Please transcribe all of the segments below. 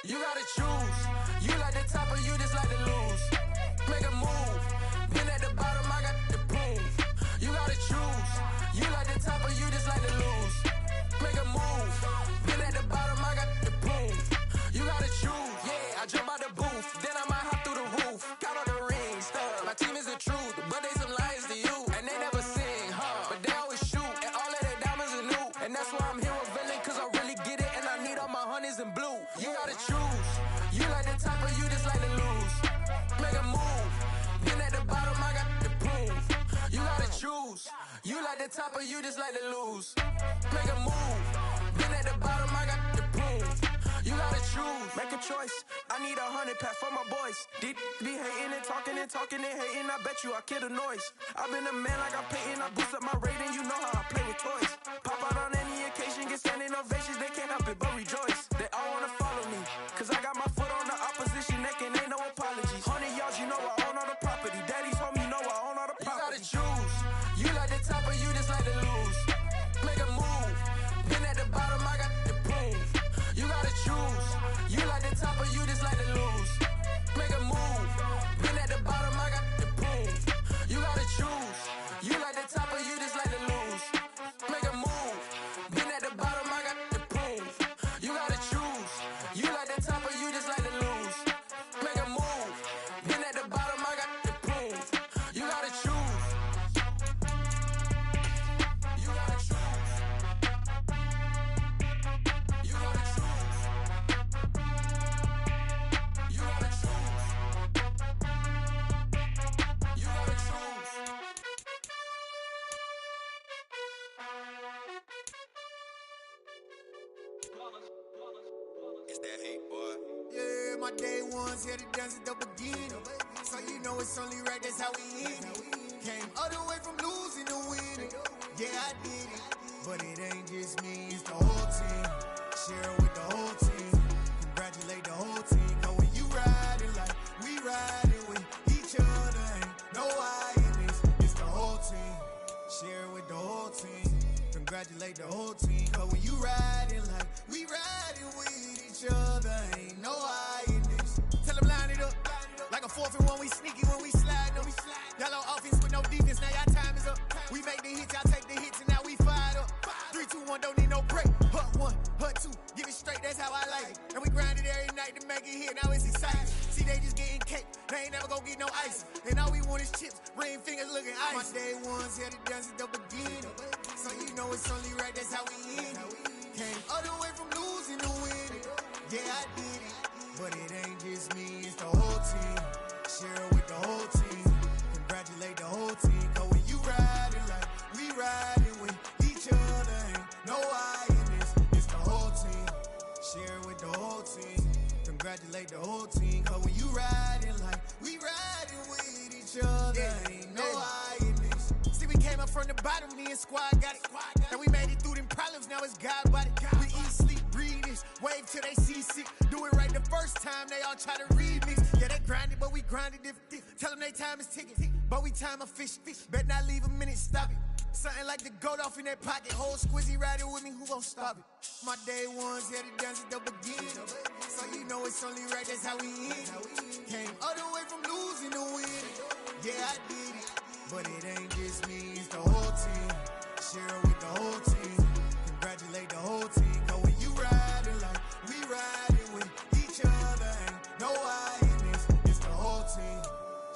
You gotta choose. You like the top or you just like to lose. Make a move. Been at the bottom, I got the proof. You gotta choose. You like the top or you just like to lose. Make a move. Been at the bottom, I got the proof. You gotta choose. Yeah, I jump out the booth. Then I might hop through the roof. Got all the rings, stuff. My team is the truth, but they some liars to you. And they never sing, but they always shoot. And all of their diamonds are new. And that's why I'm here with villain, cause I really get it. And I need all my honeys in blue. You gotta choose. You like the top or you just like to lose. Make a move. Been at the bottom, I got the proof. You gotta choose. You like the top or you just like to lose. Make a move. Been at the bottom, I got the proof. You gotta choose. Make a choice. I need 100 pack for my boys. Be hating and talking and hating. I bet you I kill the noise. I've been a man like I'm Peyton. I boost up my rating. You know how I play with toys. Pop out on any occasion, get standing ovations. They can't help it but rejoice. They all wanna follow me, cause I got my foot on the opposition neck and ain't no apologies. 100 yards, you know I own all the property. Daddy's home, you know I own all the property. You gotta choose. You like the top or you just like to lose. Make a move. Been at the bottom, I got the proof. You gotta choose. You like the top or you just like to lose. Make a move. Been at the bottom, I got the proof. You gotta choose. You like the top or you just like to lose. Make a move. Been at the bottom, I got the proof. You gotta choose. You like the top or you just like to lose. Make a move. Been at the bottom, I got the proof. You gotta choose. You gotta choose. You gotta choose. You gotta choose. You gotta choose. It's that hate, boy. Yeah, my day ones here to dance at the beginning. So you know it's only right, that's how we end it. Came all the way from losing to winning. Yeah, I did it. But it ain't just me, it's the whole team. Share it with the whole team. Congratulate the whole team. Cause when you riding like we riding with each other, ain't no I in this. It's the whole team. Share it with the whole team. Congratulate the whole team. Cause when you riding like we riding with each other, ain't no I in this. Tell them line it up. Like a 4th and 1, we sneaky when we slide them. Yellow offense with no defense, now y'all time is up. We make the hits, y'all take the hits, and now we fired up. 3, 2, 1, don't need no break. Hut 1, hut 2, give it straight, that's how I like it. And we grind it every night to make it hit, now it's exciting. See, they just getting cake, they ain't never gonna get no ice. And all we want is chips, ring fingers looking ice. My day ones here to dance at the beginning. So you know it's only right, that's how we end it. Came all the way from losing to winning. Yeah, I did it. But it ain't just me, it's the whole team. Share it with the whole team. Congratulate the whole team. Cause when you riding like we riding with each other, ain't no I in this. It's the whole team. Share it with the whole team. Congratulate the whole team. Cause when you riding like we riding with each other, ain't no I in this. See, we came up from the bottom, me and squad got it. And we made it through them problems, now it's God body. We eat, sleep, breathe this. Wave till they see sick. Do it right the first time, they all try to remix. Yeah, they grinded, but we grinded different. Tell them they time is ticking, but we time a fish. Bet not leave a minute, stop it. Something like the goat off in that pocket. Whole squizzy riding with me, who gon' stop it? My day ones here to dance at the beginning. So you know it's only right, that's how we end it. Came all the way from losing to winning. Yeah, I did it. But it ain't just me, it's the whole team. Share it with the whole team. Congratulate the whole team. Cause when you riding like we riding with each other, ain't no I in this. It's the whole team.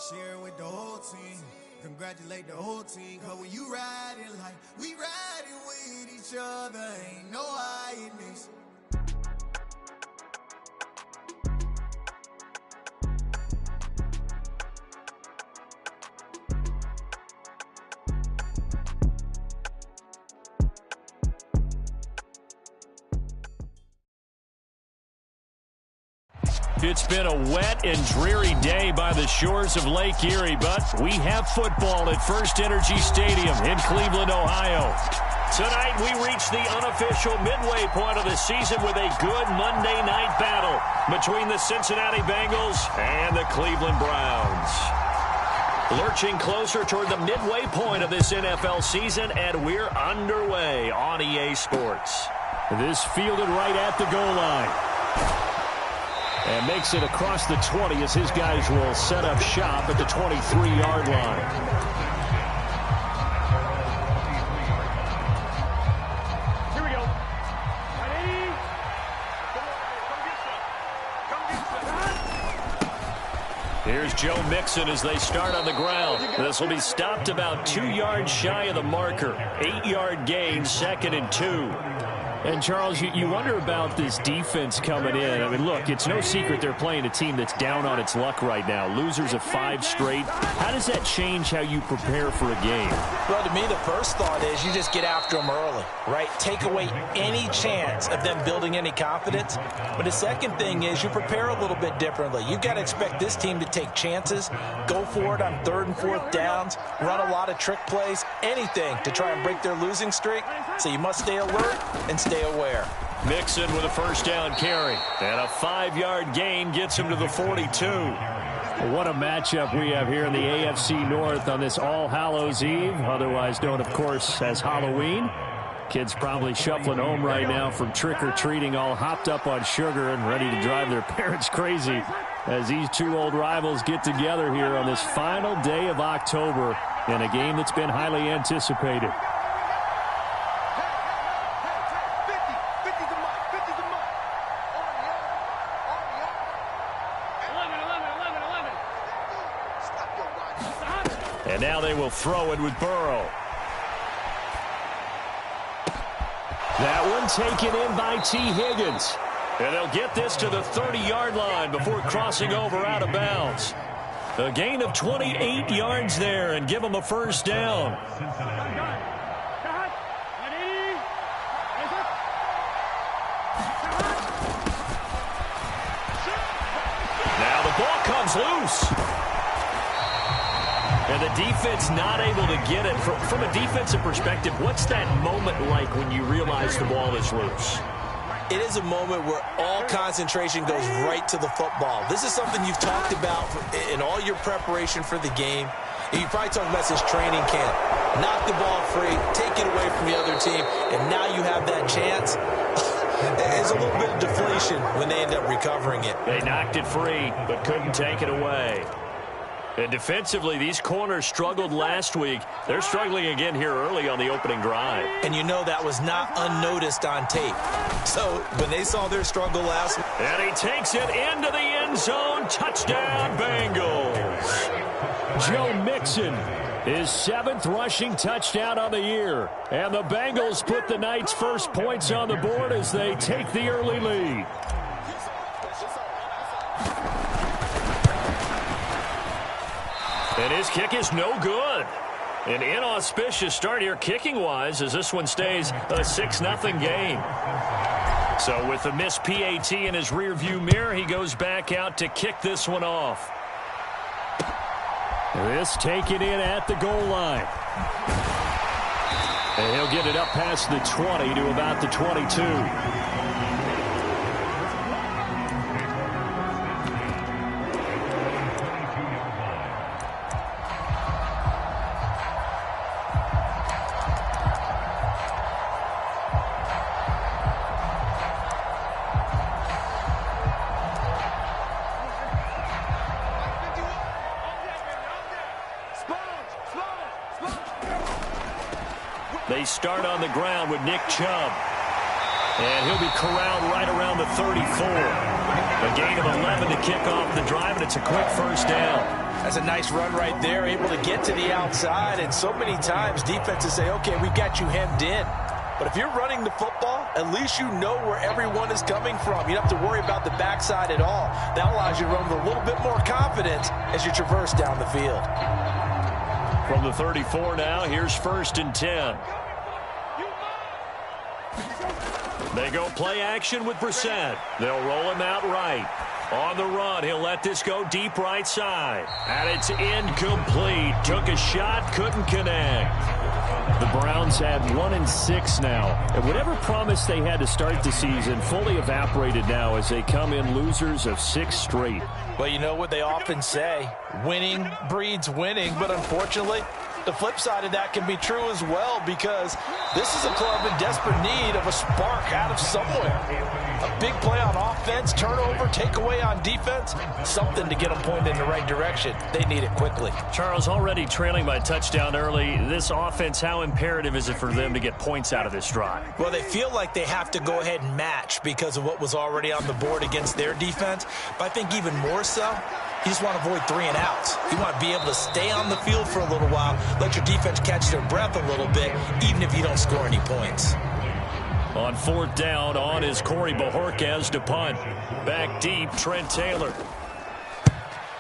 Share it with the whole team. Congratulate the whole team. Cause when you riding like we riding with each other, ain't no I in this. It's been a wet and dreary day by the shores of Lake Erie, but we have football at First Energy Stadium in Cleveland, Ohio. Tonight, we reach the unofficial midway point of the season with a good Monday night battle between the Cincinnati Bengals and the Cleveland Browns. Lurching closer toward the midway point of this NFL season, and we're underway on EA Sports. This fielded right at the goal line. And makes it across the 20 as his guys will set up shop at the 23-yard line. Here's Joe Mixon as they start on the ground. This will be stopped about 2 yards shy of the marker. 8-yard gain, 2nd and 2. And, Charles, you wonder about this defense coming in. I mean, look, it's no secret they're playing a team that's down on its luck right now. Losers of 5 straight. How does that change how you prepare for a game? Well, to me, the first thought is you just get after them early, right? Take away any chance of them building any confidence. But the second thing is you prepare a little bit differently. You've got to expect this team to take chances, go for it on 3rd and 4th downs, run a lot of trick plays, anything to try and break their losing streak. So you must stay alert and stay aware. Mixon with a 1st down carry. And a 5-yard gain gets him to the 42. What a matchup we have here in the AFC North on this All Hallows Eve, otherwise known, of course, as Halloween. Kids probably shuffling home right now from trick-or-treating, all hopped up on sugar and ready to drive their parents crazy as these two old rivals get together here on this final day of October in a game that's been highly anticipated. And now they will throw it with Burrow. That one taken in by T. Higgins. And they'll get this to the 30-yard line before crossing over out of bounds. A gain of 28 yards there and give them a 1st down. Now the ball comes loose. And the defense not able to get it. From a defensive perspective, what's that moment like when you realize the ball is loose? It is a moment where all concentration goes right to the football. This is something you've talked about in all your preparation for the game. And you probably talked about since training camp. Knock the ball free, take it away from the other team, and now you have that chance. There's a little bit of deflation when they end up recovering it. They knocked it free, but couldn't take it away. And defensively, these corners struggled last week. They're struggling again here early on the opening drive. And you know that was not unnoticed on tape. So when they saw their struggle last week. And he takes it into the end zone. Touchdown, Bengals. Joe Mixon, his 7th rushing touchdown on the year. And the Bengals put the Knights' first points on the board as they take the early lead. And his kick is no good. An inauspicious start here kicking-wise as this one stays a 6-0 game. So with the missed PAT in his rearview mirror, he goes back out to kick this one off. This taken in at the goal line. And he'll get it up past the 20 to about the 22. They start on the ground with Nick Chubb. And he'll be corralled right around the 34. A gain of 11 to kick off the drive, and it's a quick 1st down. That's a nice run right there, able to get to the outside. And so many times defenses say, okay, we've got you hemmed in. But if you're running the football, at least you know where everyone is coming from. You don't have to worry about the backside at all. That allows you to run with a little bit more confidence as you traverse down the field. From the 34 now, here's 1st and 10. They go play action with Brissett. They'll roll him out right. On the run, he'll let this go deep right side. And it's incomplete. Took a shot, couldn't connect. The Browns had 1-6 now. And whatever promise they had to start the season fully evaporated now as they come in losers of 6 straight. Well, you know what they often say, winning breeds winning, but unfortunately, the flip side of that can be true as well, because this is a club in desperate need of a spark out of somewhere. A big play on offense, turnover, takeaway on defense, something to get them pointed in the right direction. They need it quickly. Charles, already trailing by touchdown early. This offense, how imperative is it for them to get points out of this drive? Well, they feel like they have to go ahead and match because of what was already on the board against their defense. But I think even more so, you just want to avoid 3 and outs. You want to be able to stay on the field for a little while, let your defense catch their breath a little bit, even if you don't score any points. On 4th down, on is Corey Bojorquez to punt. Back deep, Trent Taylor.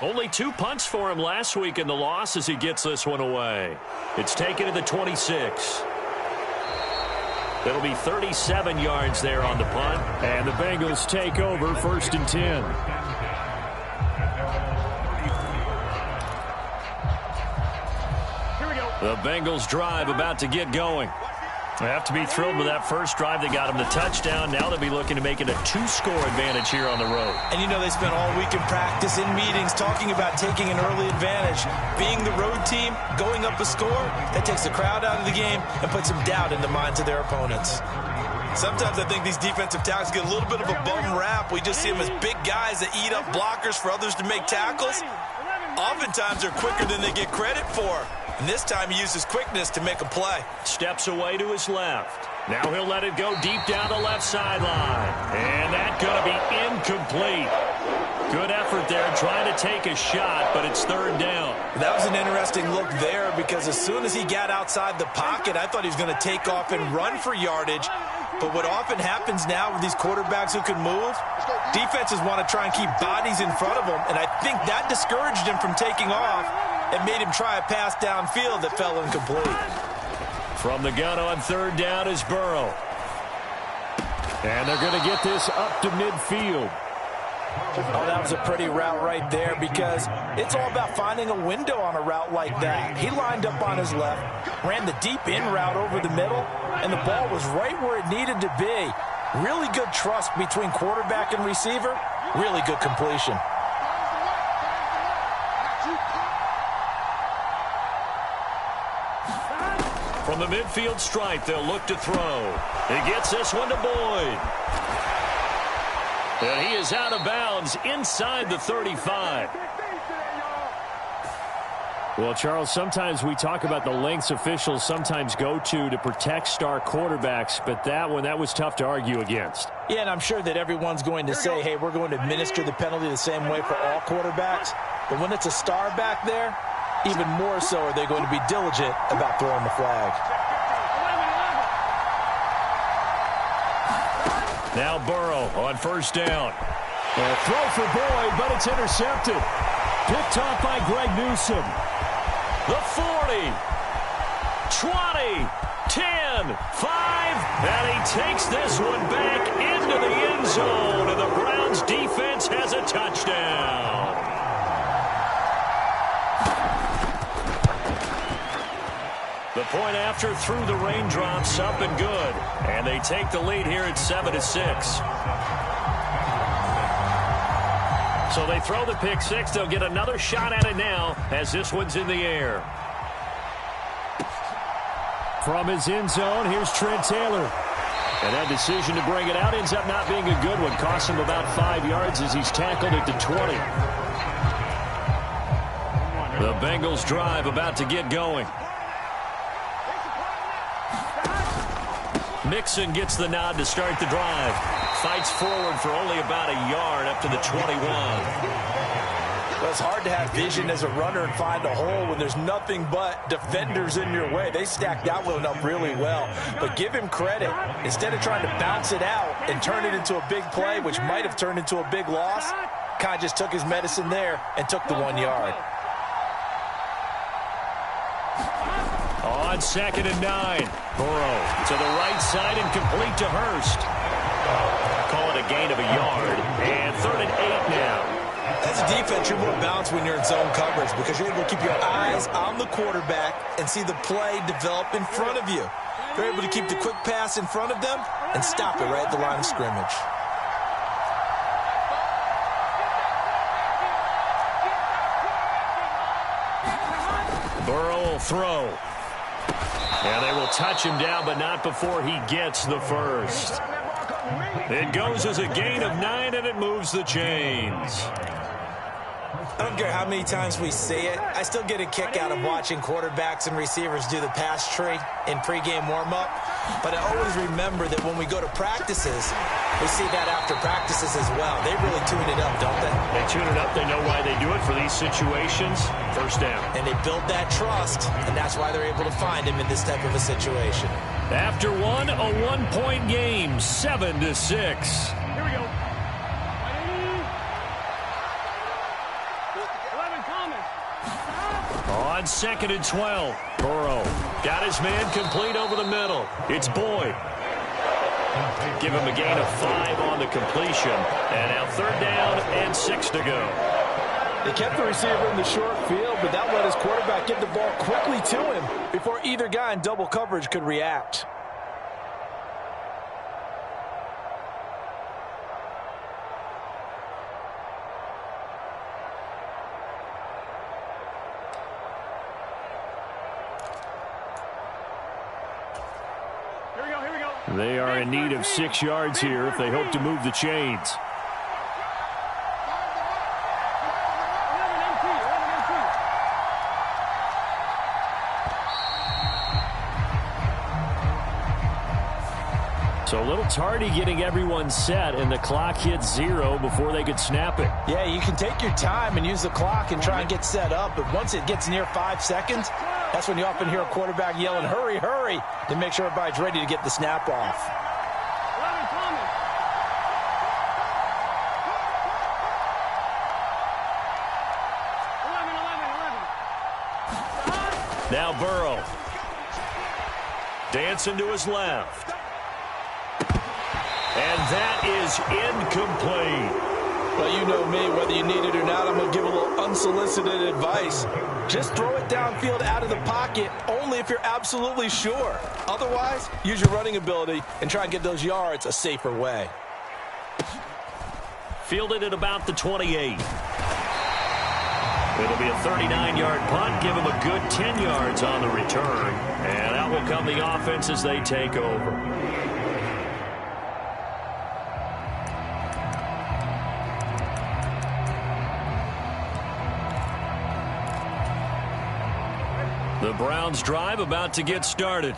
Only 2 punts for him last week in the loss as he gets this one away. It's taken to the 26. It'll be 37 yards there on the punt. And the Bengals take over 1st and 10. The Bengals drive about to get going. They have to be thrilled with that first drive. They got them the touchdown. Now they'll be looking to make it a 2-score advantage here on the road. And you know they spent all week in practice, in meetings, talking about taking an early advantage. Being the road team, going up a score, that takes the crowd out of the game and puts some doubt in the minds of their opponents. Sometimes I think these defensive tackles get a little bit of a bum rap. We just see them as big guys that eat up blockers for others to make tackles. Oftentimes they're quicker than they get credit for. And this time he uses quickness to make a play. Steps away to his left. Now he'll let it go deep down the left sideline. And that's going to be incomplete. Good effort there trying to take a shot, but it's 3rd down. That was an interesting look there because as soon as he got outside the pocket, I thought he was going to take off and run for yardage. But what often happens now with these quarterbacks who can move, defenses want to try and keep bodies in front of them, and I think that discouraged him from taking off and made him try a pass downfield that fell incomplete. From the gun on 3rd down is Burrow. And they're going to get this up to midfield. Oh, that was a pretty route right there because it's all about finding a window on a route like that. He lined up on his left, ran the deep in route over the middle, and the ball was right where it needed to be. Really good trust between quarterback and receiver. Really good completion. From the midfield stripe, they'll look to throw. He gets this one to Boyd. And he is out of bounds inside the 35. Well, Charles, sometimes we talk about the lengths officials sometimes go to protect star quarterbacks, but that one, that was tough to argue against. Yeah, and I'm sure that everyone's going to say, hey, we're going to administer the penalty the same way for all quarterbacks. But when it's a star back there, even more so are they going to be diligent about throwing the flag. Now Burrow on 1st down. A throw for Boyd, but it's intercepted. Picked off by Greg Newsome. The 40, 20, 10, 5, and he takes this one back into the end zone, and the Browns defense has a touchdown. The point after through the raindrops, up and good. And they take the lead here at 7-6. So they throw the pick six. They'll get another shot at it now as this one's in the air. From his end zone, here's Trent Taylor. And that decision to bring it out ends up not being a good one. Costs him about 5 yards as he's tackled at the 20. The Bengals drive about to get going. Mixon gets the nod to start the drive. Fights forward for only about a yard up to the 21. Well, it's hard to have vision as a runner and find a hole when there's nothing but defenders in your way. They stacked that one up really well. But give him credit. Instead of trying to bounce it out and turn it into a big play, which might have turned into a big loss, kind of just took his medicine there and took the 1 yard. On 2nd and 9. Burrow to the right side and complete to Hurst. Call it a gain of a yard. And 3rd and 8 now. As a defense, you're more balanced when you're in zone coverage because you're able to keep your eyes on the quarterback and see the play develop in front of you. You're able to keep the quick pass in front of them and stop it right at the line of scrimmage. Burrow will throw. And they will touch him down, but not before he gets the first. It goes as a gain of 9, and it moves the chains. I don't care how many times we see it. I still get a kick out of watching quarterbacks and receivers do the pass tree in pregame warm-up. But I always remember that when we go to practices, we see that after practices as well. They really tune it up, don't they? They tune it up. They know why they do it for these situations. First down. And they build that trust, and that's why they're able to find him in this type of a situation. After one, a 1-point game, 7-6. Here we go. On 2nd and 12, Burrow got his man complete over the middle. It's Boyd. Give him a gain of 5 on the completion. And now 3rd down and 6 to go. They kept the receiver in the short field, but that let his quarterback get the ball quickly to him before either guy in double coverage could react. They are in need of 6 yards here if they hope to move the chains. So a little tardy getting everyone set, and the clock hits 0 before they could snap it. Yeah, you can take your time and use the clock and try and get set up, but once it gets near 5 seconds, that's when you often hear a quarterback yelling, hurry, hurry, to make sure everybody's ready to get the snap off. Now Burrow. Dancing to his left. And that is incomplete. Well, you know me, whether you need it or not, I'm going to give a little unsolicited advice. Just throw it downfield out of the pocket only if you're absolutely sure. Otherwise, use your running ability and try and get those yards a safer way. Fielded at about the 28. It'll be a 39-yard punt. Give him a good 10 yards on the return. And out will come the offense as they take over. The Browns drive about to get started.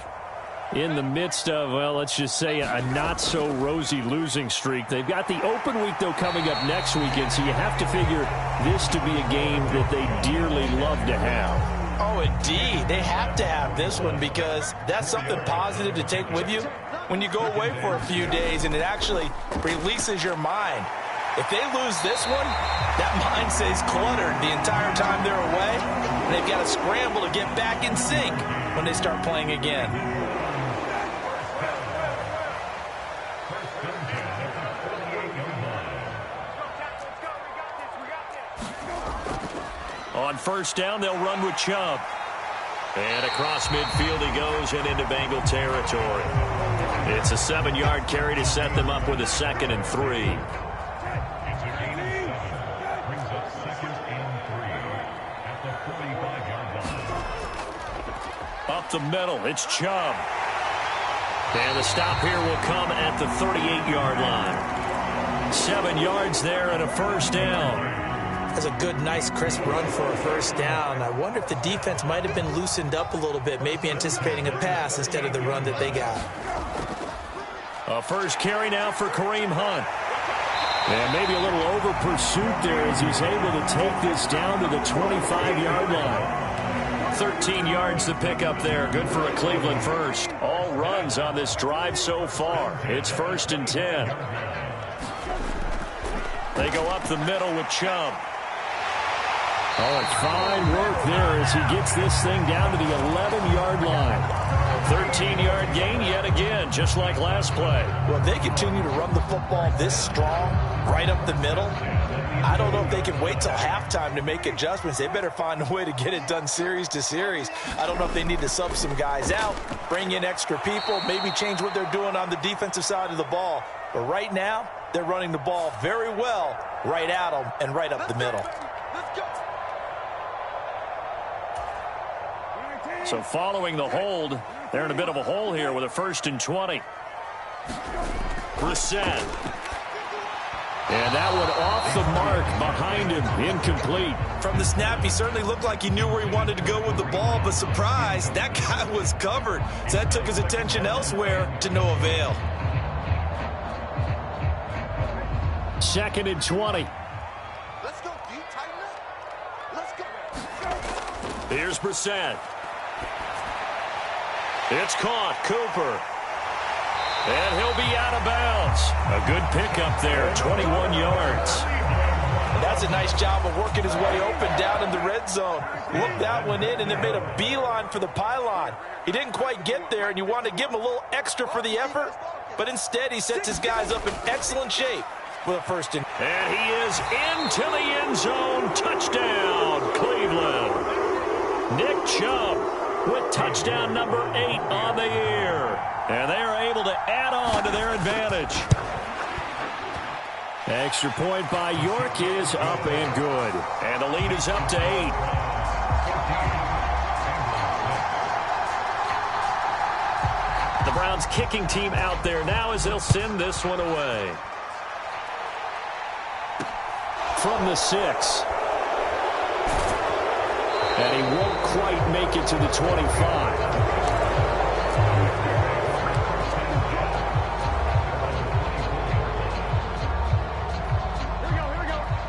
In the midst of, well, let's just say a not-so-rosy losing streak. They've got the open week, though, coming up next weekend, so you have to figure this to be a game that they dearly love to have. Oh, indeed. They have to have this one because that's something positive to take with you when you go away for a few days, and it actually releases your mind. If they lose this one, that mind stays cluttered the entire time they're away, and they've got to scramble to get back in sync when they start playing again. On 1st down, they'll run with Chubb. And across midfield he goes and into Bengal territory. It's a 7-yard carry to set them up with a 2nd and 3. Up the middle, it's Chubb. And the stop here will come at the 38-yard line. 7 yards there and a 1st down. That's a good, nice, crisp run for a 1st down. I wonder if the defense might have been loosened up a little bit, maybe anticipating a pass instead of the run that they got. A 1st carry now for Kareem Hunt. And maybe a little over pursuit there as he's able to take this down to the 25-yard line. 13 yards to pick up there. Good for a Cleveland first. All runs on this drive so far. It's 1st and 10. They go up the middle with Chubb. Oh, and fine work there as he gets this thing down to the 11-yard line. 13-yard gain yet again, just like last play. Well, if they continue to run the football this strong, right up the middle, I don't know if they can wait till halftime to make adjustments. They better find a way to get it done series to series. I don't know if they need to sub some guys out, bring in extra people, maybe change what they're doing on the defensive side of the ball. But right now, they're running the ball very well right at them and right up the middle. So following the hold, they're in a bit of a hole here with a 1st and 20. Brissett. And that one off the mark behind him, incomplete. From the snap, he certainly looked like he knew where he wanted to go with the ball, but surprise, that guy was covered. So that took his attention elsewhere to no avail. 2nd and 20. Let's go, D. Tighten up. Let's go. Here's Brissett. It's caught. Cooper. And he'll be out of bounds. A good pickup there, 21 yards. And that's a nice job of working his way open down in the red zone. Looked that one in and then made a beeline for the pylon. He didn't quite get there, and you wanted to give him a little extra for the effort, but instead he sets his guys up in excellent shape with a first and... And he is into the end zone. Touchdown, Cleveland. Nick Chubb with touchdown number 8 on the year. And they are able to add on to their advantage. Extra point by York is up and good. And the lead is up to 8. The Browns kicking team out there now as they'll send this one away. From the 6. And he won't quite make it to the 25.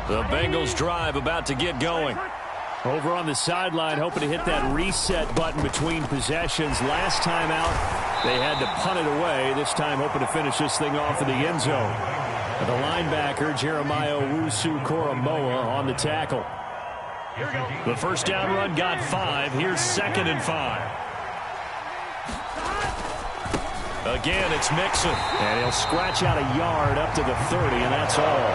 The Bengals drive about to get going. Over on the sideline, hoping to hit that reset button between possessions. Last time out, they had to punt it away. This time, hoping to finish this thing off in the end zone. The linebacker, Jeremiah Owusu-Koramoah, on the tackle. The first down run got 5. Here's 2nd and 5. Again, it's Mixon. And he'll scratch out a yard up to the 30, and that's all.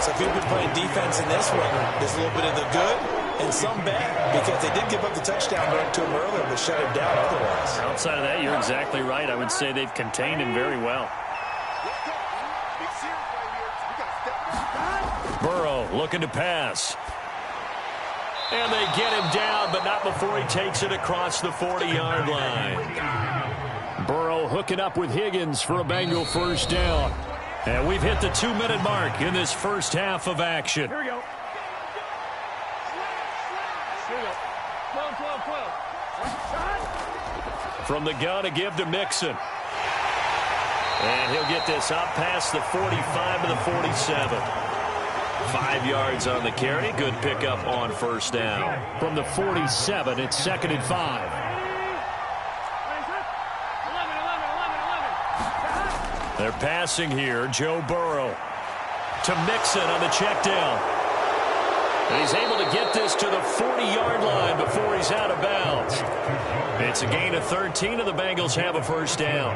So if you've been playing defense in this one, there's a little bit of the good and some bad, because they did give up the touchdown run to him earlier, but shut him down otherwise. Outside of that, you're exactly right. I would say they've contained him very well. Burrow looking to pass. And they get him down, but not before he takes it across the 40-yard line. Burrow hooking up with Higgins for a Bengal first down. And we've hit the 2-minute mark in this first half of action. Here we go. 12. From the gun, a give to Mixon. And he'll get this up past the 45 to the 47. 5 yards on the carry. Good pickup on first down. From the 47, it's 2nd and 5. They're passing here. Joe Burrow to Mixon on the check down. And he's able to get this to the 40-yard line before he's out of bounds. It's a gain of 13, and the Bengals have a first down.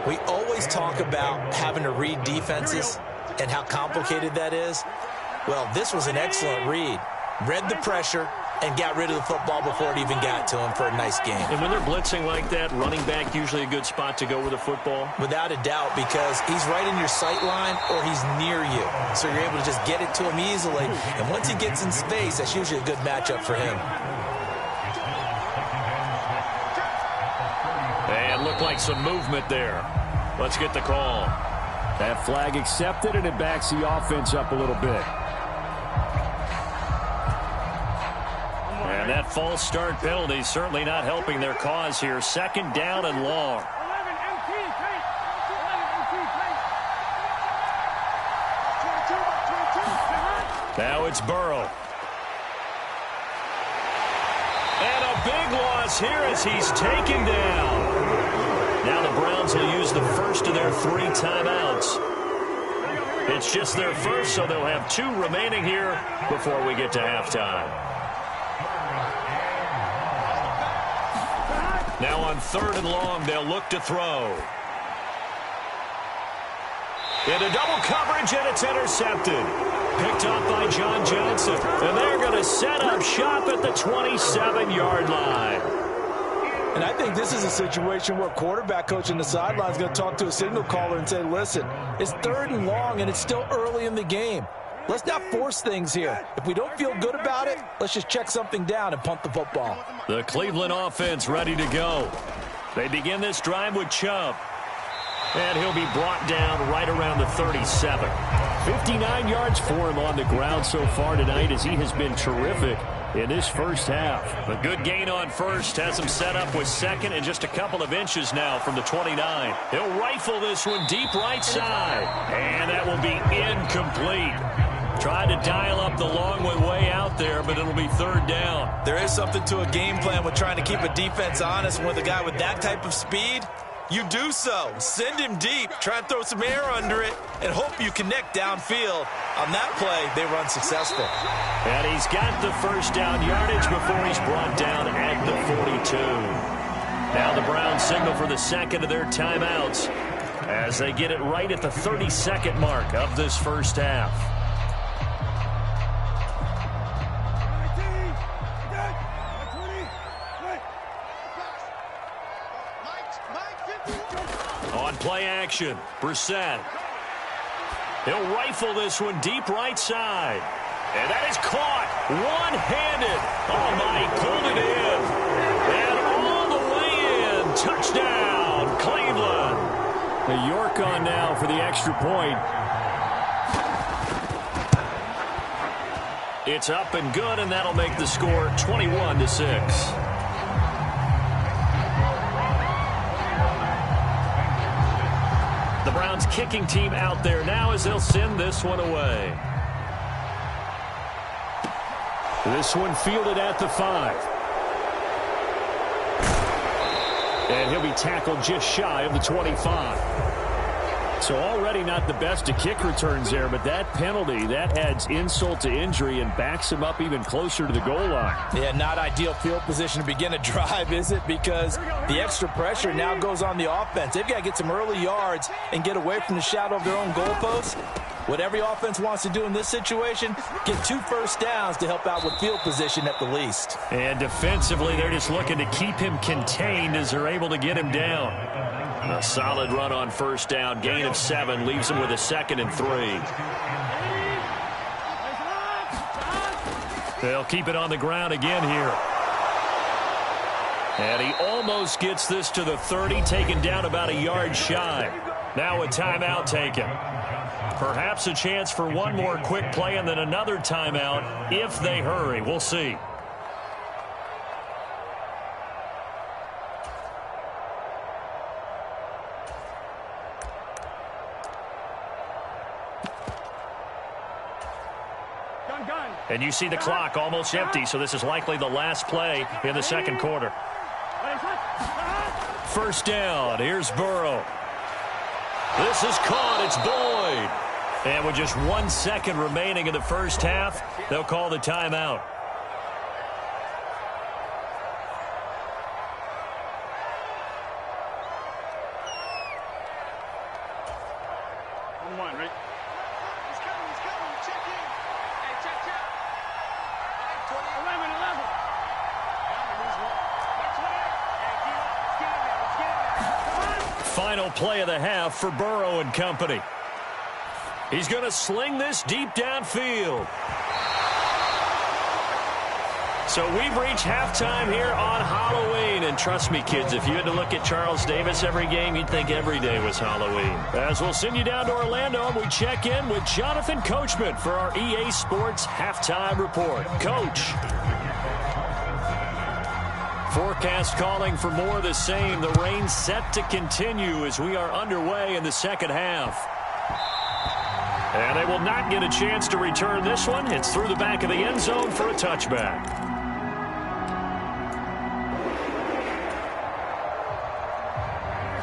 We always talk about having to read defenses and how complicated that is. Well, this was an excellent read. Read the pressure and got rid of the football before it even got to him for a nice game. And when they're blitzing like that, running back usually a good spot to go with the football? Without a doubt, because he's right in your sight line or he's near you. So you're able to just get it to him easily. And once he gets in space, that's usually a good matchup for him. And looked like some movement there. Let's get the call. That flag accepted, and it backs the offense up a little bit. And that false start penalty certainly not helping their cause here. 2nd down and long. Now it's Burrow. And a big loss here as he's taken down. Now the Browns will use the first of their 3 timeouts. It's just their first, so they'll have 2 remaining here before we get to halftime. Now on 3rd and long, they'll look to throw. Into double coverage, and it's intercepted. Picked up by John Johnson. And they're going to set up shop at the 27-yard line. And I think this is a situation where quarterback coach on the sideline is going to talk to a signal caller and say, listen, it's 3rd and long, and it's still early in the game. Let's not force things here. If we don't feel good about it, let's just check something down and punt the football. The Cleveland offense ready to go. They begin this drive with Chubb. And he'll be brought down right around the 37. 59 yards for him on the ground so far tonight as he has been terrific in this first half. A good gain on first has him set up with second and just a couple of inches now from the 29. He'll rifle this one deep right side. And that will be incomplete. Tried to dial up the long one way out there, but it'll be third down. There is something to a game plan with trying to keep a defense honest. And with a guy with that type of speed, you do so. Send him deep. Try and throw some air under it and hope you connect downfield. On that play, they run successful. And he's got the first down yardage before he's brought down at the 42. Now the Browns signal for the second of their timeouts as they get it right at the 32nd mark of this first half. On play action, Brissett. He'll rifle this one deep right side. And that is caught one-handed. Oh, my, pulled it in. And all the way in. Touchdown, Cleveland. The York on now for the extra point. It's up and good, and that'll make the score 21-6. The Browns kicking team out there now as they'll send this one away. This one fielded at the 5. And he'll be tackled just shy of the 25. So already not the best of kick returns there, but that penalty, that adds insult to injury and backs him up even closer to the goal line. Yeah, not ideal field position to begin a drive, is it? Because the extra pressure now goes on the offense. They've got to get some early yards and get away from the shadow of their own goalposts. What every offense wants to do in this situation, get 2 first downs to help out with field position at the least. And defensively, they're just looking to keep him contained as they're able to get him down. A solid run on first down. Gain of 7 leaves him with a 2nd and 3. They'll keep it on the ground again here. And he almost gets this to the 30, taken down about a yard shy. Now a timeout taken. Perhaps a chance for one more quick play and then another timeout if they hurry. We'll see. And you see the clock almost empty, so this is likely the last play in the second quarter. First down. Here's Burrow. This is caught. It's Boyd. And with just 1 second remaining in the first half, they'll call the timeout. Final play of the half for Burrow and company. He's going to sling this deep downfield. So we've reached halftime here on Halloween. And trust me, kids, if you had to look at Charles Davis every game, you'd think every day was Halloween. As we'll send you down to Orlando, and we check in with Jonathan Coachman for our EA Sports Halftime Report. Coach. Forecast calling for more of the same. The rain set to continue as we are underway in the second half. And they will not get a chance to return this one. It's through the back of the end zone for a touchback.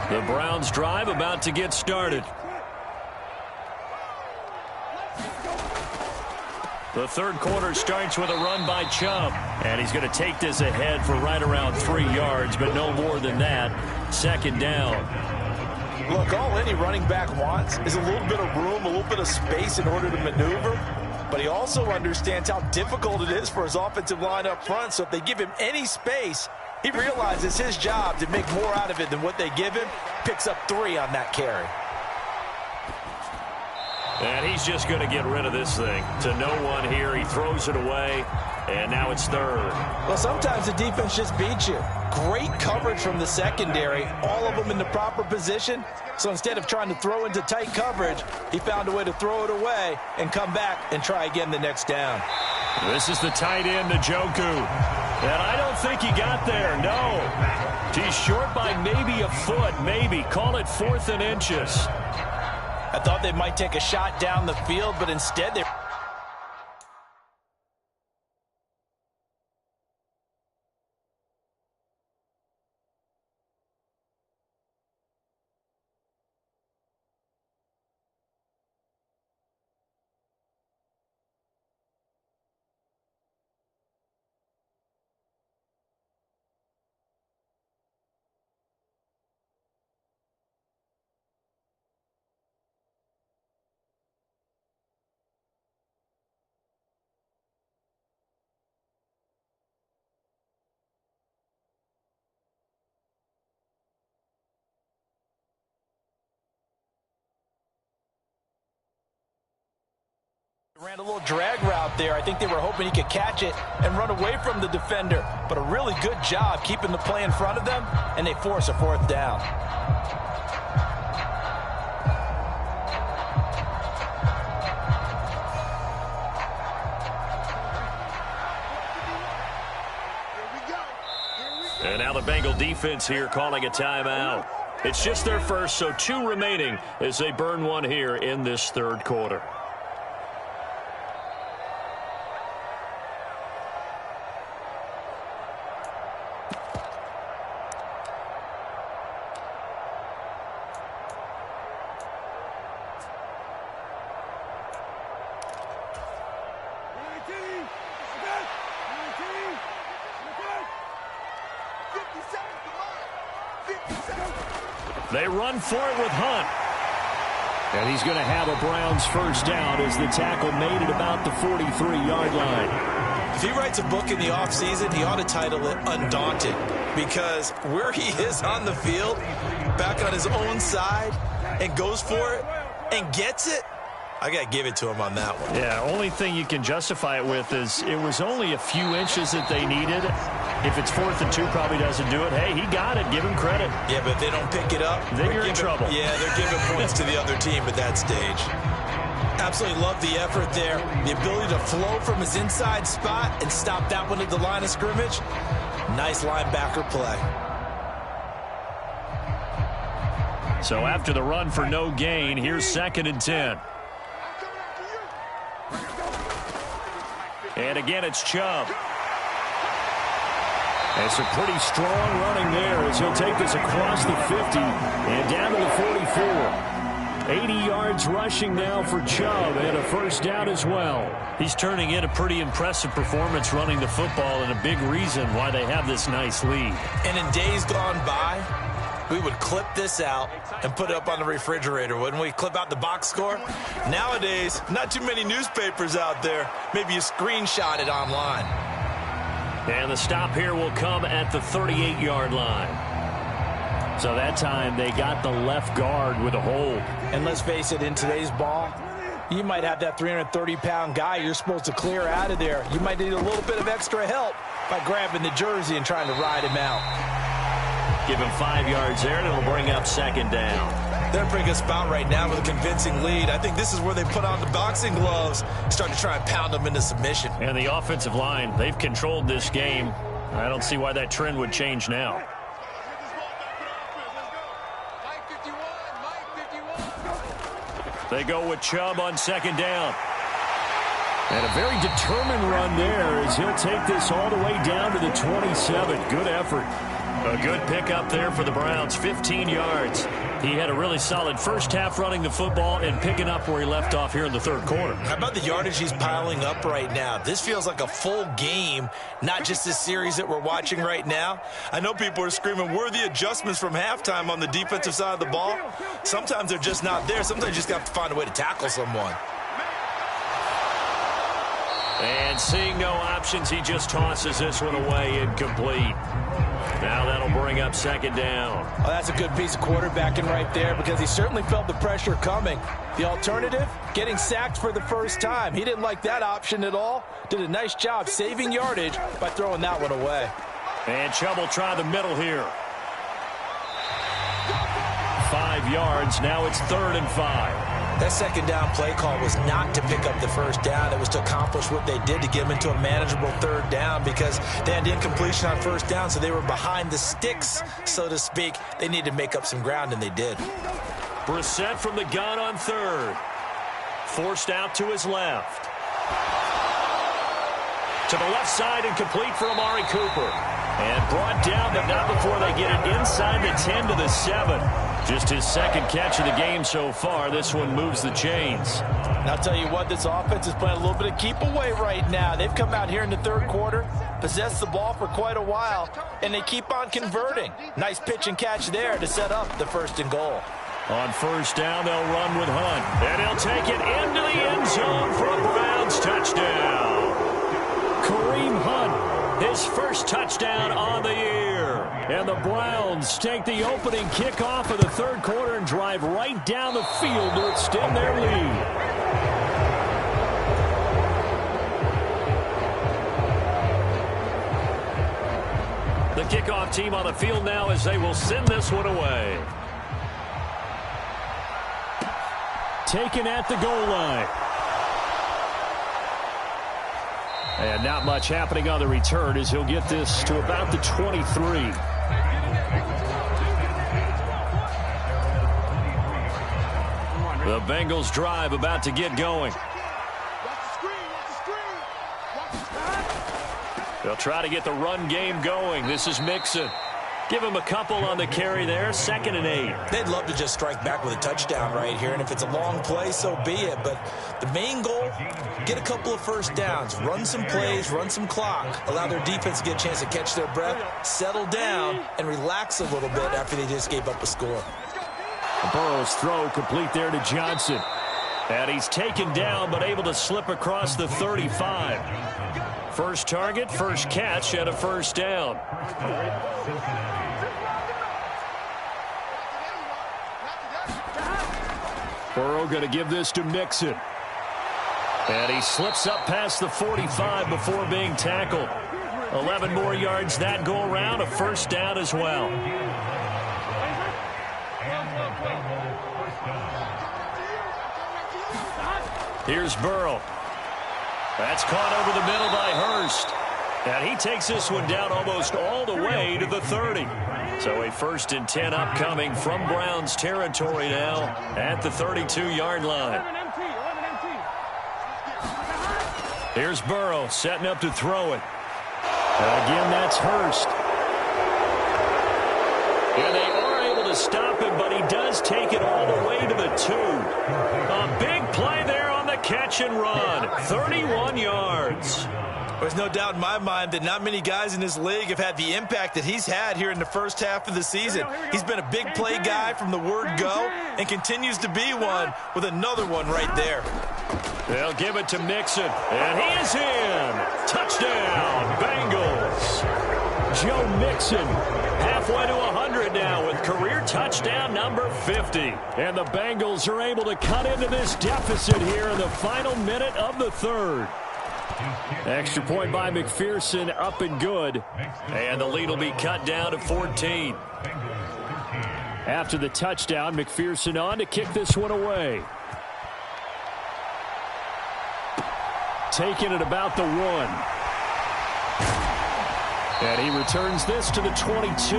The Browns drive about to get started. The third quarter starts with a run by Chubb. And he's going to take this ahead for right around 3 yards, but no more than that. Second down. Look, all any running back wants is a little bit of room, a little bit of space in order to maneuver. But he also understands how difficult it is for his offensive line up front. So if they give him any space, he realizes his job to make more out of it than what they give him. Picks up 3 on that carry. And he's just going to get rid of this thing. To no one here. He throws it away. And now it's third. Well, sometimes the defense just beats you. Great coverage from the secondary. All of them in the proper position. So instead of trying to throw into tight coverage, he found a way to throw it away and come back and try again the next down. This is the tight end, Njoku. And I don't think he got there, no. He's short by maybe a foot, maybe. Call it 4th and inches. I thought they might take a shot down the field, but instead they... Ran a little drag route there. I think they were hoping he could catch it and run away from the defender. But a really good job keeping the play in front of them, and they force a 4th down. And now the Bengal defense here calling a timeout. It's just their first, so 2 remaining as they burn one here in this third quarter. They run for it with Hunt. And he's going to have a Browns first down as the tackle made it about the 43-yard line. If he writes a book in the offseason, he ought to title it Undaunted, because where he is on the field, back on his own side, and goes for it and gets it, I got to give it to him on that one. Yeah, only thing you can justify it with is it was only a few inches that they needed. If it's 4th and 2, probably doesn't do it. Hey, he got it. Give him credit. Yeah, but if they don't pick it up, then you're in trouble. Yeah, they're giving points to the other team at that stage. Absolutely love the effort there. The ability to flow from his inside spot and stop that one at the line of scrimmage. Nice linebacker play. So after the run for no gain, here's 2nd and 10. And again, it's Chubb. And some pretty strong running there as he'll take this across the 50 and down to the 44. 80 yards rushing now for Chubb and a first down as well. He's turning in a pretty impressive performance running the football and a big reason why they have this nice lead. And in days gone by, we would clip this out and put it up on the refrigerator, wouldn't we? Clip out the box score. Nowadays, not too many newspapers out there. Maybe you screenshot it online. And the stop here will come at the 38-yard line. So that time they got the left guard with a hold. And let's face it, in today's ball, you might have that 330-pound guy you're supposed to clear out of there. You might need a little bit of extra help by grabbing the jersey and trying to ride him out. Give him 5 yards there, and it'll bring up 2nd down. They're in a pretty good spot right now with a convincing lead. I think this is where they put on the boxing gloves, start to try and pound them into submission. And the offensive line, they've controlled this game. I don't see why that trend would change now. They go with Chubb on 2nd down. And a very determined run there as he'll take this all the way down to the 27. Good effort. A good pickup there for the Browns, 15 yards. He had a really solid first half running the football and picking up where he left off here in the third quarter. How about the yardage he's piling up right now? This feels like a full game, not just this series that we're watching right now. I know people are screaming, where are the adjustments from halftime on the defensive side of the ball? Sometimes they're just not there. Sometimes you just have to find a way to tackle someone. And seeing no options, he just tosses this one away, incomplete. Now that'll bring up second down. Oh, that's a good piece of quarterbacking right there because he certainly felt the pressure coming. The alternative, getting sacked for the first time. He didn't like that option at all. Did a nice job saving yardage by throwing that one away. And Chubb will try the middle here. 5 yards. Now it's 3rd and 5. That second down play call was not to pick up the first down. It was to accomplish what they did to get them into a manageable 3rd down because they had incompletion on first down, so they were behind the sticks, so to speak. They needed to make up some ground, and they did. Brissett from the gun on 3rd. Forced out to his left. To the left side and complete for Amari Cooper. And brought down, but not before they get it inside the 10 to the 7. Just his second catch of the game so far. This one moves the chains. And I'll tell you what, this offense is playing a little bit of keep away right now. They've come out here in the 3rd quarter, possessed the ball for quite a while, and they keep on converting. Nice pitch and catch there to set up the 1st and goal. On first down, they'll run with Hunt. And he'll take it into the end zone for a Browns touchdown. Kareem Hunt, his first touchdown on the year. And the Browns take the opening kickoff of the 3rd quarter and drive right down the field to extend their lead. The kickoff team on the field now as they will send this one away. Taken at the goal line. And not much happening on the return as he'll get this to about the 23. The Bengals drive about to get going. They'll try to get the run game going. This is Mixon. Give him a couple on the carry there. 2nd and 8. They'd love to just strike back with a touchdown right here, and if it's a long play, so be it. But the main goal, get a couple of first downs, run some plays, run some clock, allow their defense to get a chance to catch their breath, settle down, and relax a little bit after they just gave up a score. Burrow's throw complete there to Johnson. And he's taken down but able to slip across the 35. First target, first catch, and a first down. Burrow going to give this to Mixon. And he slips up past the 45 before being tackled. 11 more yards that go around, a first down as well. Here's Burrow. That's caught over the middle by Hurst. And he takes this one down almost all the way to the 30. So a 1st and 10 upcoming from Browns territory now at the 32-yard line. Here's Burrow setting up to throw it. And again, that's Hurst. And they are able to stop him, but he does take it all the way to the 2. A big play there on the catch and run. 31 yards. There's no doubt in my mind that not many guys in this league have had the impact that he's had here in the first half of the season. He's been a big play guy from the word go and continues to be one with another one right there. They'll give it to Mixon, and he is in. Touchdown, Bengals. Joe Mixon halfway to 100 now with career touchdown number 50. And the Bengals are able to cut into this deficit here in the final minute of the 3rd. Extra point by McPherson, up and good. And the lead will be cut down to 14. After the touchdown, McPherson on to kick this one away. Taking it about the 1. And he returns this to the 22.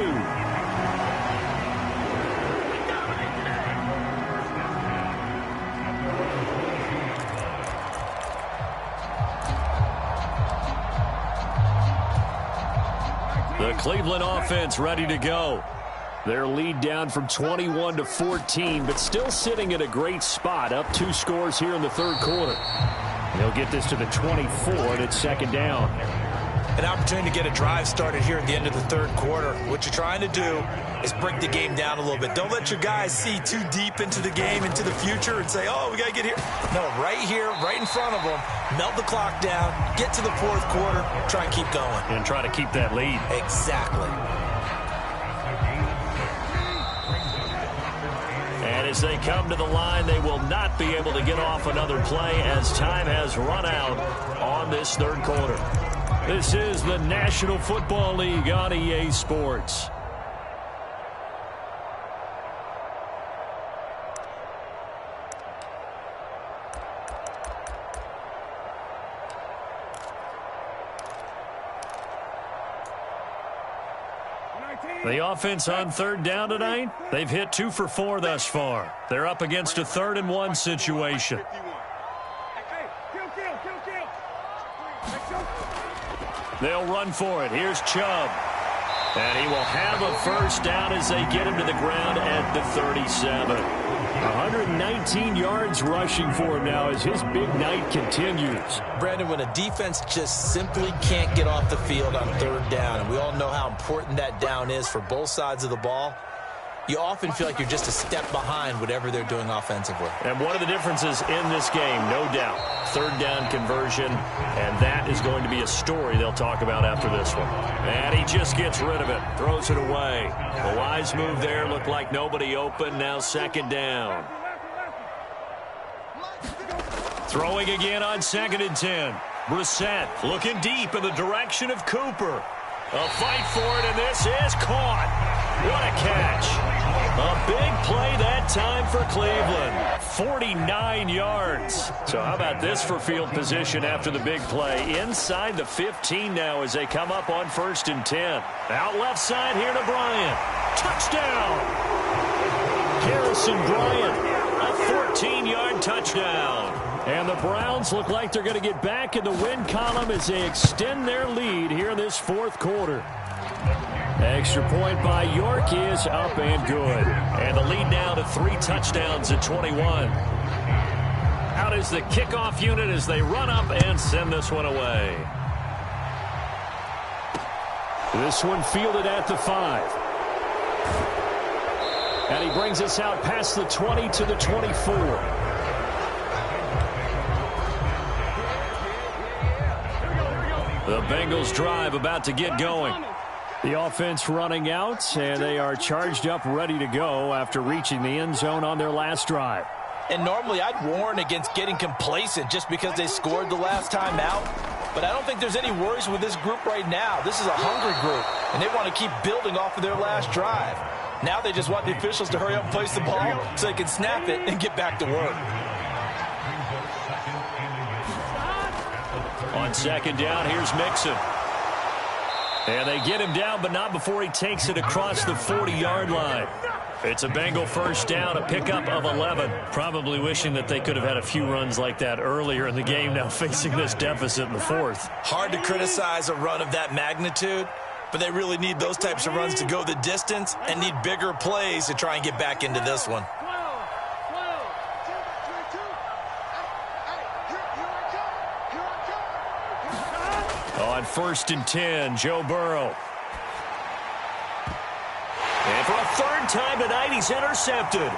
The Cleveland offense ready to go. Their lead down from 21 to 14, but still sitting at a great spot, up 2 scores here in the 3rd quarter. They'll get this to the 24, and it's 2nd down. An opportunity to get a drive started here at the end of the third quarter. What you're trying to do is break the game down a little bit. Don't let your guys see too deep into the game, into the future, and say, oh, we got to get here. No, right here, right in front of them, melt the clock down, get to the fourth quarter, try and keep going. And try to keep that lead. Exactly. And as they come to the line, they will not be able to get off another play as time has run out on this third quarter. This is the National Football League on EA Sports. The offense on third down tonight, they've hit 2 for 4 thus far. They're up against a 3rd and 1 situation. They'll run for it. Here's Chubb. And he will have a first down as they get him to the ground at the 37. 119 yards rushing for him now as his big night continues. Brandon, when a defense just simply can't get off the field on third down, and we all know how important that down is for both sides of the ball, you often feel like you're just a step behind whatever they're doing offensively. And one of the differences in this game, no doubt, third down conversion, and that is going to be a story they'll talk about after this one. And he just gets rid of it, throws it away. The wise move there, looked like nobody open, now second down. Throwing again on 2nd and 10. Brissett looking deep in the direction of Cooper. A fight for it, and this is caught. What a catch. A big play that time for Cleveland. 49 yards. So how about this for field position after the big play? Inside the 15 now as they come up on 1st and 10. Out left side here to Bryant. Touchdown. Harrison Bryant. A 14-yard touchdown. And the Browns look like they're going to get back in the win column as they extend their lead here in this fourth quarter. Extra point by York is up and good. And the lead now to 3 touchdowns at 21. Out is the kickoff unit as they run up and send this one away. This one fielded at the 5. And he brings us out past the 20 to the 24. The Bengals drive about to get going. The offense running out, and they are charged up, ready to go after reaching the end zone on their last drive. And normally I'd warn against getting complacent just because they scored the last time out. But I don't think there's any worries with this group right now. This is a hungry group, and they want to keep building off of their last drive. Now they just want the officials to hurry up and place the ball so they can snap it and get back to work. On 2nd down, here's Mixon. And they get him down, but not before he takes it across the 40-yard line. It's a Bengal first down, a pickup of 11. Probably wishing that they could have had a few runs like that earlier in the game, now facing this deficit in the fourth. Hard to criticize a run of that magnitude, but they really need those types of runs to go the distance and need bigger plays to try and get back into this one. On 1st and 10, Joe Burrow. And for a 3rd time tonight, he's intercepted.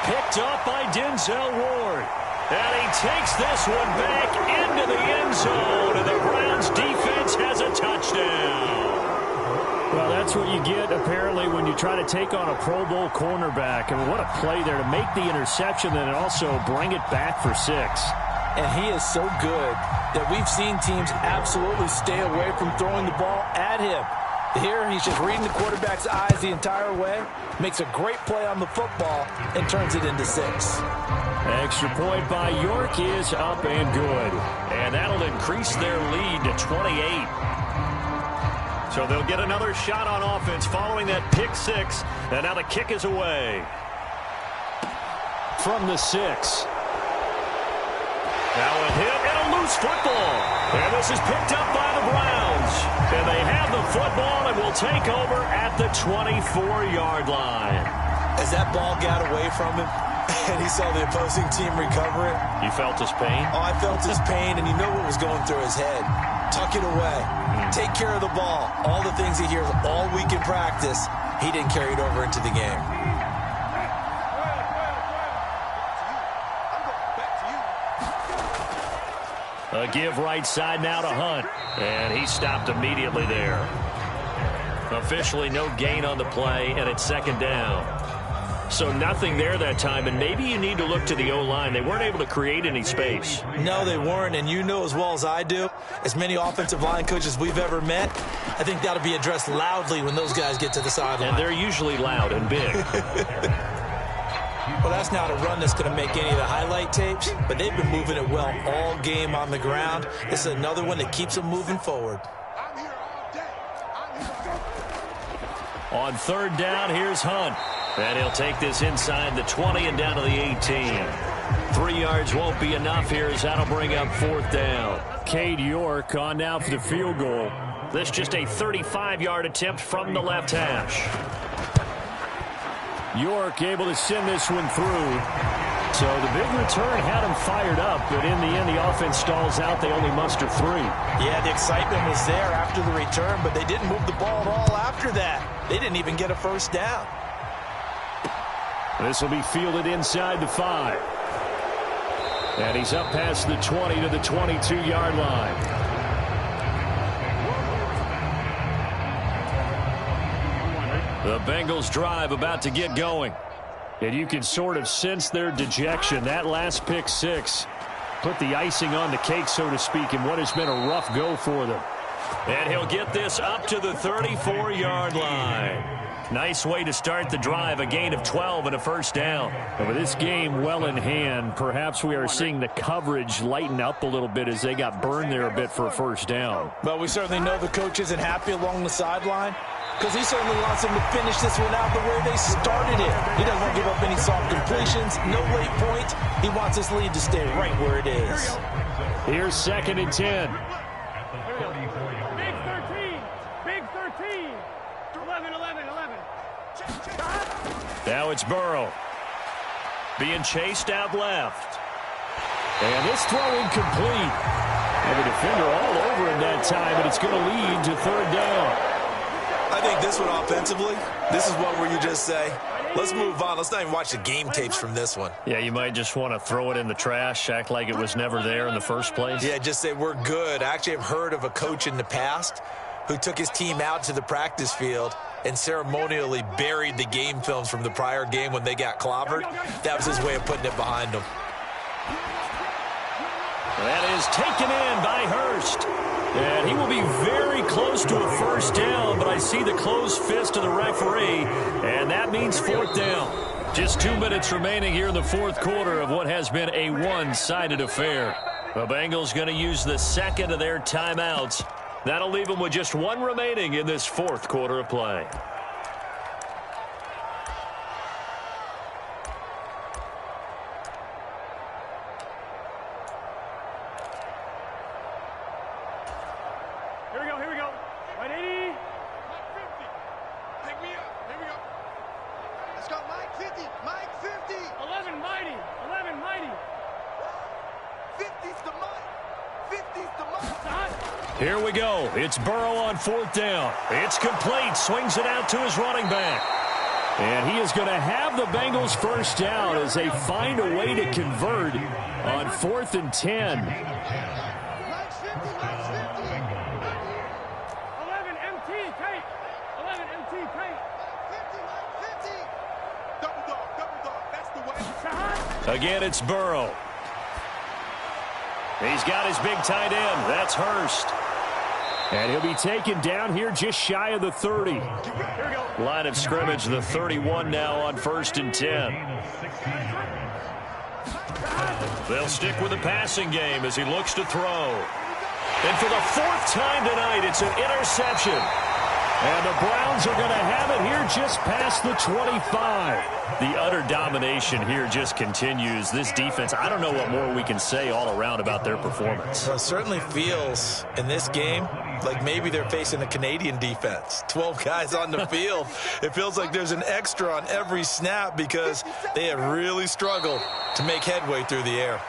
Picked up by Denzel Ward. And he takes this one back into the end zone. And the Browns defense has a touchdown. Well, that's what you get, apparently, when you try to take on a Pro Bowl cornerback. I mean, what a play there to make the interception and also bring it back for 6. And he is so good that we've seen teams absolutely stay away from throwing the ball at him. Here, he's just reading the quarterback's eyes the entire way, makes a great play on the football, and turns it into 6. Extra point by York is up and good. And that'll increase their lead to 28. So they'll get another shot on offense following that pick 6. And now the kick is away. From the 6. Now a hit and a loose football. And this is picked up by the Browns. And they have the football and will take over at the 24-yard line. As that ball got away from him, and he saw the opposing team recover it. You felt his pain? Oh, I felt his pain, and you know what was going through his head. Tuck it away. Take care of the ball. All the things he hears all week in practice, he didn't carry it over into the game. A give right side now to Hunt, and he stopped immediately there. Officially no gain on the play, and it's second down. So nothing there that time, and maybe you need to look to the O-line. They weren't able to create any space. No, they weren't, and you know as well as I do, as many offensive line coaches we've ever met, I think that'll be addressed loudly when those guys get to the sideline. And they're usually loud and big. Well, that's not a run that's going to make any of the highlight tapes, but they've been moving it well all game on the ground. This is another one that keeps them moving forward. On third down, here's Hunt. And he'll take this inside the 20 and down to the 18. 3 yards won't be enough here as that'll bring up fourth down. Cade York on now for the field goal. This just a 35-yard attempt from the left hash. York able to send this one through. So the big return had him fired up, but in the end, the offense stalls out. They only muster 3. Yeah, the excitement was there after the return, but they didn't move the ball at all after that. They didn't even get a first down. This will be fielded inside the 5. And he's up past the 20 to the 22-yard line. The Bengals drive about to get going. And you can sort of sense their dejection. That last pick 6 put the icing on the cake, so to speak, in what has been a rough go for them. And he'll get this up to the 34-yard line. Nice way to start the drive, a gain of 12 and a first down. And with this game well in hand, perhaps we are seeing the coverage lighten up a little bit as they got burned there a bit for a first down. But we certainly know the coach isn't happy along the sideline, because he certainly wants them to finish this one out the way they started it. He doesn't want to give up any soft completions, no late points. He wants this lead to stay right where it is. Here's second and 10. Big 13. Big 13. 11. Now it's Burrow. Being chased out left. And this throw incomplete. And the defender all over him that time, but it's going to lead to third down. I think this one offensively, this is one where you just say, let's move on. Let's not even watch the game tapes from this one. Yeah, you might just want to throw it in the trash, act like it was never there in the first place. Yeah, just say we're good. I actually have heard of a coach in the past who took his team out to the practice field and ceremonially buried the game films from the prior game when they got clobbered. That was his way of putting it behind them. That is taken in by Hurst. And he will be very close to a first down, but I see the closed fist of the referee, and that means fourth down. Just 2 minutes remaining here in the fourth quarter of what has been a one-sided affair. The Bengals going to use the second of their timeouts. That'll leave them with just 1 remaining in this fourth quarter of play. Here we go. 180. Mike 50. Pick me up. Here we go. Let's go. Mike 50. Mike 50. 11 mighty. 50's the Mike. 50's the Mike. Here we go. It's Burrow on fourth down. It's complete. Swings it out to his running back. And he is going to have the Bengals first down as they find a way to convert on 4th and 10. Mike's 50. Mike's 50. 11 MT tape. 11 MT tape. 50. Mike 50. Double dog. That's the way. Again, it's Burrow. He's got his big tight end. That's Hurst. And he'll be taken down here just shy of the 30. Here we go. Line of scrimmage, the 31 now on 1st and 10. They'll stick with the passing game as he looks to throw. And for the 4th time tonight, it's an interception. And the Browns are going to have it here just past the 25. The utter domination here just continues. This defense, I don't know what more we can say all around about their performance. Well, it certainly feels in this game like maybe they're facing a Canadian defense. 12 guys on the field. It feels like there's an extra on every snap because they have really struggled to make headway through the air.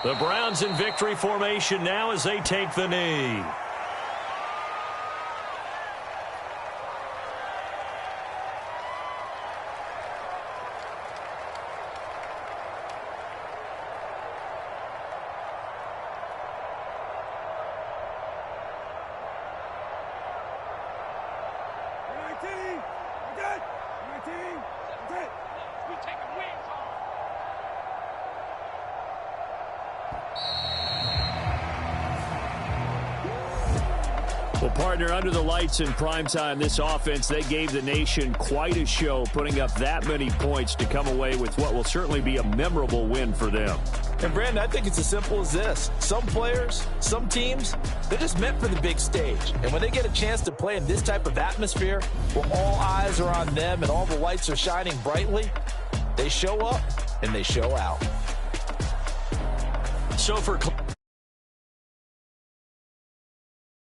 The Browns in victory formation now as they take the knee. Well, partner, under the lights in primetime, this offense, they gave the nation quite a show, putting up that many points to come away with what will certainly be a memorable win for them. And, Brandon, I think it's as simple as this. Some players, some teams, they're just meant for the big stage. And when they get a chance to play in this type of atmosphere, where all eyes are on them and all the lights are shining brightly, they show up and they show out. So for